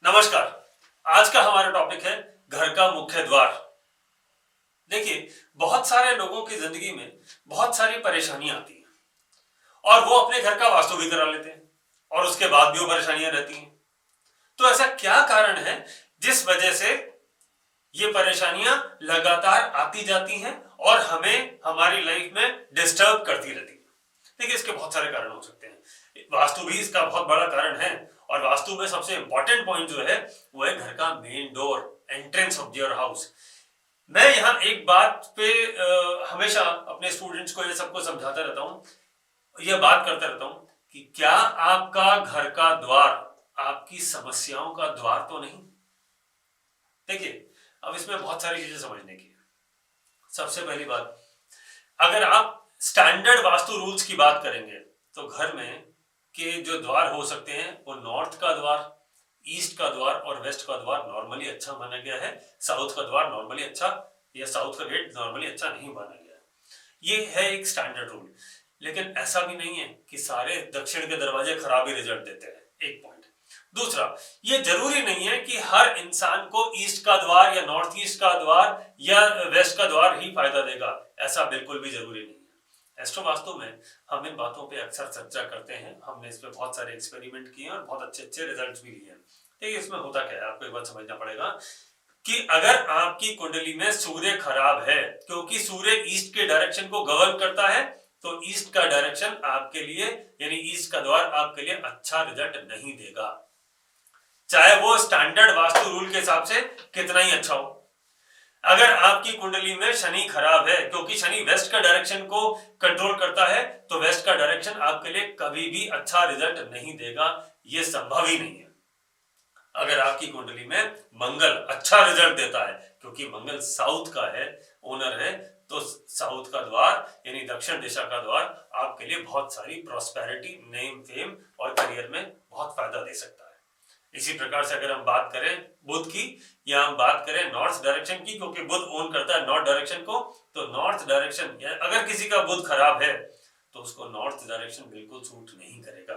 नमस्कार। आज का हमारा टॉपिक है घर का मुख्य द्वार। देखिए, बहुत सारे लोगों की जिंदगी में बहुत सारी परेशानियां आती हैं और वो अपने घर का वास्तु भी करा लेते हैं और उसके बाद भी वो परेशानियां रहती हैं। तो ऐसा क्या कारण है जिस वजह से ये परेशानियां लगातार आती जाती हैं और हमें हमारी लाइफ में डिस्टर्ब करती रहती हैं? देखिए, इसके बहुत सारे कारण हो सकते हैं। वास्तु भी इसका बहुत बड़ा कारण है और वास्तु में सबसे इंपॉर्टेंट पॉइंट जो है वो है घर का main door, entrance of your house. मैं यहाँ एक बात पे हमेशा अपने स्टूडेंट्स को ये सबको समझाता रहता हूँ, यह बात करता रहता हूँ कि क्या आपका घर का द्वार आपकी समस्याओं का द्वार तो नहीं? देखिए, अब इसमें बहुत सारी चीजें समझने की है। सबसे पहली बात, अगर आप स्टैंडर्ड वास्तु रूल्स की बात करेंगे तो घर में के जो द्वार हो सकते हैं वो नॉर्थ का द्वार, ईस्ट का द्वार और वेस्ट का द्वार नॉर्मली अच्छा माना गया है। साउथ का द्वार नॉर्मली अच्छा या साउथ का गेट नॉर्मली अच्छा नहीं माना गया है। ये है एक स्टैंडर्ड रूल। लेकिन ऐसा भी नहीं है कि सारे दक्षिण के दरवाजे खराब ही रिजल्ट देते हैं, एक पॉइंट। दूसरा, ये जरूरी नहीं है कि हर इंसान को ईस्ट का द्वार या नॉर्थ ईस्ट का द्वार या वेस्ट का द्वार ही फायदा देगा, ऐसा बिल्कुल भी जरूरी नहीं है। एस्ट्रो वास्तु में हम इन बातों पे अक्सर चर्चा करते हैं, हमने इस पे बहुत सारे एक्सपेरिमेंट किए और बहुत अच्छे अच्छे रिजल्ट्स भी लिए हैं। देखिए, इसमें होता क्या है आपको एक बात समझना पड़ेगा कि अगर आपकी कुंडली में सूर्य खराब है, क्योंकि सूर्य ईस्ट के डायरेक्शन को गवर्न करता है, तो ईस्ट का डायरेक्शन आपके लिए यानी ईस्ट का द्वार आपके लिए अच्छा रिजल्ट नहीं देगा, चाहे वो स्टैंडर्ड वास्तु रूल के हिसाब से कितना ही अच्छा हो। अगर आपकी कुंडली में शनि खराब है, क्योंकि शनि वेस्ट का डायरेक्शन को कंट्रोल करता है, तो वेस्ट का डायरेक्शन आपके लिए कभी भी अच्छा रिजल्ट नहीं देगा, यह संभव ही नहीं है। अगर आपकी कुंडली में मंगल अच्छा रिजल्ट देता है, क्योंकि मंगल साउथ का है, ओनर है, तो साउथ का द्वार यानी दक्षिण दिशा का द्वार आपके लिए बहुत सारी प्रॉस्पेरिटी, नेम, फेम और करियर में बहुत फायदा दे सकता है। इसी प्रकार से अगर हम बात करें बुध की या हम बात करें नॉर्थ डायरेक्शन की, क्योंकि बुध ओन करता है नॉर्थ डायरेक्शन को, तो नॉर्थ डायरेक्शन अगर किसी का बुध खराब है तो उसको नॉर्थ डायरेक्शन बिल्कुल सूट नहीं करेगा।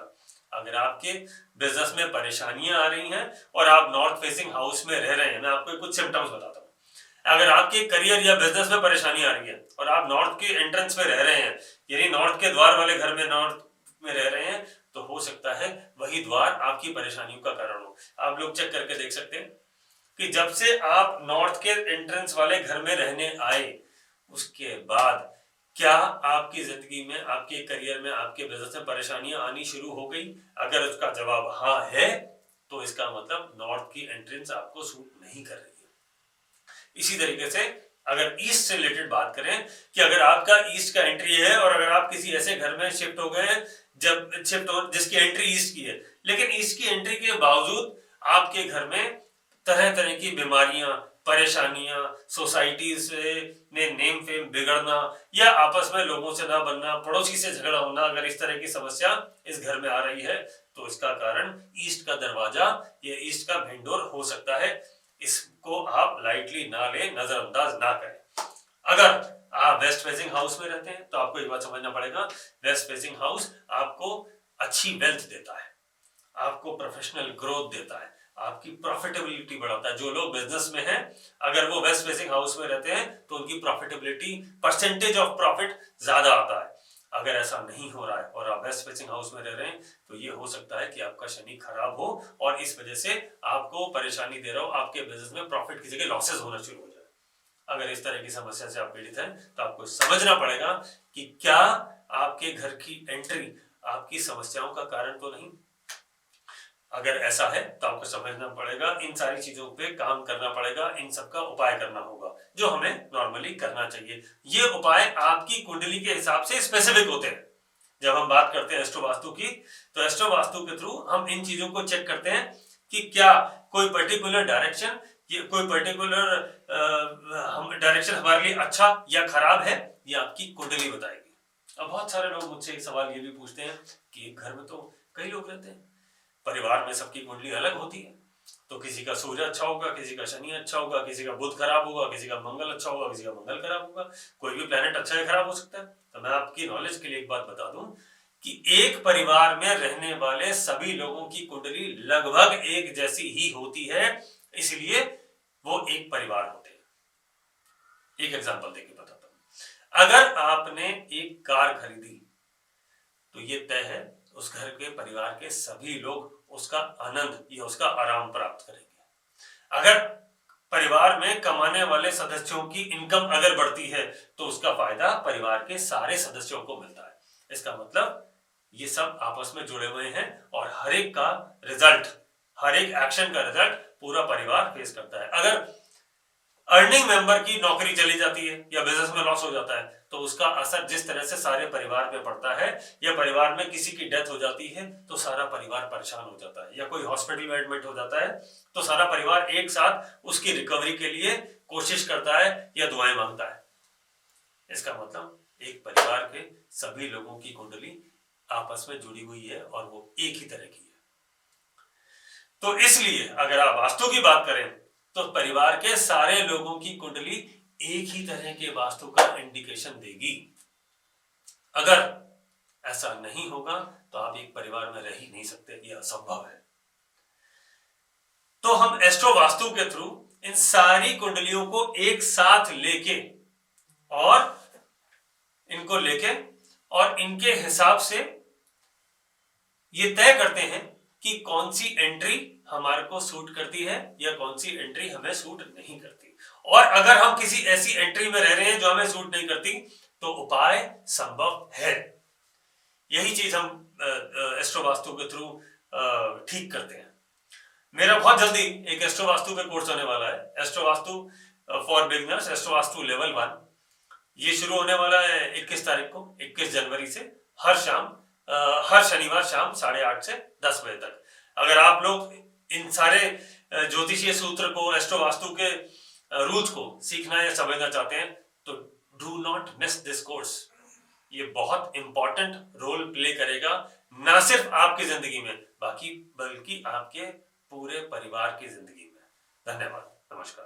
अगर आपके बिजनेस में परेशानियां आ रही हैं और आप नॉर्थ फेसिंग हाउस में रह रहे हैं, मैं आपको कुछ सिम्टम्स बताता हूँ। अगर आपके करियर या बिजनेस में परेशानी आ रही है और आप नॉर्थ के एंट्रेंस में रह रहे हैं, यानी नॉर्थ के द्वार वाले घर में नॉर्थ में रह रहे हैं, तो हो सकता है वही द्वार आपकी परेशानियों का कारण हो। आप लोग चेक करके देख सकते हैं कि जब से आप नॉर्थ के एंट्रेंस वाले घर में रहने आए, उसके बाद क्या आपकी जिंदगी में, आपके करियर में, आपके बिजनेस में परेशानियां आनी शुरू हो गई? अगर उसका जवाब हाँ है, तो इसका मतलब नॉर्थ की एंट्रेंस आपको सूट नहीं कर रही है। इसी तरीके से अगर ईस्ट से रिलेटेड बात करें कि अगर आपका ईस्ट का एंट्री है और अगर आप किसी ऐसे घर में शिफ्ट हो गए जिसकी एंट्री ईस्ट की है, लेकिन ईस्ट की एंट्री के बावजूद आपके घर में तरह तरह की बीमारियां, परेशानियां, सोसाइटी से नेम फेम बिगड़ना या आपस में लोगों से ना बनना, पड़ोसी से झगड़ा होना, अगर इस तरह की समस्या इस घर में आ रही है, तो इसका कारण ईस्ट का दरवाजा या ईस्ट का मेन डोर हो सकता है। इसको आप लाइटली ना लें, नजरअंदाज ना करें। अगर आप वेस्ट फेसिंग हाउस में रहते हैं तो आपको एक बात समझना पड़ेगा, वेस्ट फेसिंग हाउस आपको अच्छी वेल्थ देता है, आपको प्रोफेशनल ग्रोथ देता है, आपकी प्रॉफिटेबिलिटी बढ़ाता है। जो लोग बिजनेस में हैं, अगर वो वेस्ट फेसिंग हाउस में रहते हैं तो उनकी प्रॉफिटेबिलिटी, परसेंटेज ऑफ प्रॉफिट ज्यादा आता है। अगर ऐसा नहीं हो रहा है और आप वेस्ट फेसिंग हाउस में रह रहे हैं, तो ये हो सकता है कि आपका शनि खराब हो और इस वजह से आपको परेशानी दे रहा हो, आपके बिजनेस में प्रॉफिट की जगह लॉसेस होना शुरू हो जाए। अगर इस तरह की समस्या से आप पीड़ित हैं, तो आपको समझना पड़ेगा कि क्या आपके घर की एंट्री आपकी समस्याओं का कारण तो नहीं। अगर ऐसा है तो आपको समझना पड़ेगा, इन सारी चीजों पे काम करना पड़ेगा, इन सब का उपाय करना होगा, जो हमें नॉर्मली करना चाहिए। ये उपाय आपकी कुंडली के हिसाब से स्पेसिफिक होते हैं। जब हम बात करते हैं एस्ट्रो वास्तु की, तो एस्ट्रो वास्तु के थ्रू हम इन चीजों को चेक करते हैं कि क्या कोई पर्टिकुलर डायरेक्शन, कोई पर्टिकुलर डायरेक्शन हमारे लिए अच्छा या खराब है, ये आपकी कुंडली बताएगी। अब बहुत सारे लोग मुझसे एक सवाल ये भी पूछते हैं कि घर में तो कई लोग रहते हैं, परिवार में सबकी कुंडली अलग होती है, तो किसी का सूर्य अच्छा होगा, किसी का शनि अच्छा होगा, किसी का बुध खराब होगा, किसी का मंगल अच्छा होगा, किसी का मंगल खराब होगा, कोई भी प्लेनेट अच्छा या खराब हो सकता है। तो मैं आपकी नॉलेज के लिए एक बात बता दूं कि एक परिवार में रहने वाले सभी लोगों की कुंडली लगभग एक जैसी ही होती है, इसलिए वो एक परिवार होते हैं। एक एग्जांपल देके बताता हूं। अगर आपने एक कार खरीदी तो ये तय है उस घर के परिवार के सभी लोग उसका आनंद या उसका आराम प्राप्त करेंगे। अगर परिवार में कमाने वाले सदस्यों की इनकम अगर बढ़ती है तो उसका फायदा परिवार के सारे सदस्यों को मिलता है। इसका मतलब ये सब आपस में जुड़े हुए हैं और हर एक का रिजल्ट, हर एक एक्शन का रिजल्ट पूरा परिवार फेस करता है। अगर अर्निंग मेंबर की नौकरी चली जाती है या बिजनेस में लॉस हो जाता है तो उसका असर जिस तरह से सारे परिवार पे पड़ता है, या परिवार में किसी की डेथ हो जाती है तो सारा परिवार परेशान हो जाता है, या कोई हॉस्पिटल में एडमिट हो जाता है तो सारा परिवार एक साथ उसकी रिकवरी के लिए कोशिश करता है या दुआएं मांगता है। इसका मतलब एक परिवार के सभी लोगों की कुंडली आपस में जुड़ी हुई है और वो एक ही तरह की है। तो इसलिए अगर आप वास्तु की बात करें तो परिवार के सारे लोगों की कुंडली एक ही तरह के वास्तु का इंडिकेशन देगी। अगर ऐसा नहीं होगा तो आप एक परिवार में रह ही नहीं सकते, यह असंभव है। तो हम एस्ट्रो वास्तु के थ्रू इन सारी कुंडलियों को एक साथ लेके और इनके हिसाब से ये तय करते हैं कि कौन सी एंट्री हमारे को सूट करती है या कौन सी एंट्री हमें सूट नहीं करती। और अगर हम किसी ऐसी एंट्री में रह रहे हैं जो हमें सूट नहीं करती तो उपाय संभव है। यही चीज हम एस्ट्रो वास्तु के थ्रू ठीक करते हैं। मेरा बहुत जल्दी एक एस्ट्रो वास्तु पे कोर्स होने वाला है, astro vastu for beginners, astro vastu level 1। ये शुरू होने वाला है 21 तारीख को, 21 जनवरी से, हर शनिवार शाम 8:30 से 10 बजे तक। अगर आप लोग इन सारे ज्योतिषीय सूत्र को, एस्ट्रो वास्तु के रूल्स को सीखना या समझना चाहते हैं तो do not miss this course. ये बहुत इंपॉर्टेंट रोल प्ले करेगा, ना सिर्फ आपकी जिंदगी में बल्कि आपके पूरे परिवार की जिंदगी में। धन्यवाद, नमस्कार।